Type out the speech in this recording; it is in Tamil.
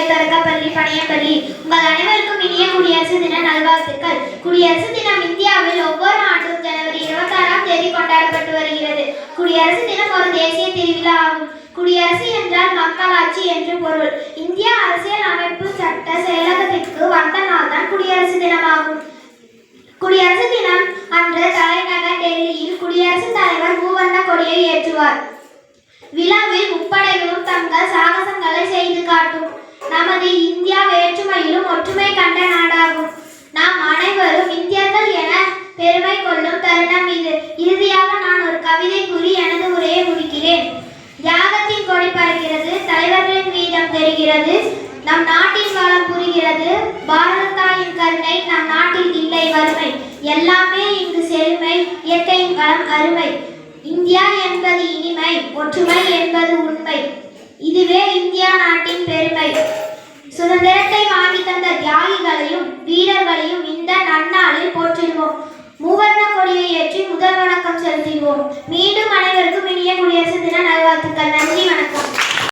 தொடக்கப்பள்ளி பனையப்பள்ளி. உங்கள் அனைவருக்கும் இனிய குடியரசு தின நல்வாழ்த்துக்கள். குடியரசு தினம் இந்தியாவில் ஒவ்வொரு ஆண்டும் ஜனவரி 26ஆம் தேதி கொண்டாடப்பட்டு வருகிறது. குடியரசு தினம் ஒரு தேசிய திருவிழா ஆகும். குடியரசு என்றால் மக்களாட்சி என்று பொருள். இந்திய அரசியல் அமைப்பு சட்ட செயலகத்திற்கு வந்த நாள் தான் குடியரசு தினமாகும். குடியரசு தினம் அன்று தலைநகர் டெல்லியில் குடியரசுத் தலைவர் மூவண்ண கொடியை ஏற்றுவார். விழாவில் முப்படைகளும் தங்கள் சாகசங்களை செய்து காட்டும். நமது இந்தியா வேற்றுமையிலும் ஒற்றுமை கண்ட நாடாகும். நாம் அனைவரும் இந்தியர்கள் என பெருமை கொள்ளும் தருணம் இது. இறுதியாக நான் ஒரு கவிதை கூறி எனது உரையை முடிக்கிறேன். தியாகத்தின் கொடி பறக்கிறது, தலைவர்களின் வீரம் தெரிகிறது, நம் நாட்டின் வளம் புரிகிறது, பாரத தாயின் கருணை நம் நாட்டில் இல்லை வறுமை, எல்லாமே இங்கு செழுமை, இயற்கையின் வளம் அருமை, இந்தியா என்பது இனிமை, ஒற்றுமை என்பது உண்மை, இதுவே இந்தியா நாட்டின் பெருமை. சுதந்திரத்தை வாங்கி தந்த தியாகிகளையும் வீரர்களையும் இந்த நன்னாளில் போற்றிடுவோம். மூவர்ண கொடியை ஏற்றி முதல் வணக்கம் செலுத்துவோம். மீண்டும் அனைவருக்கும் இனிய குடியரசு தின நல்வாழ்த்துக்கள். நன்றி, வணக்கம்.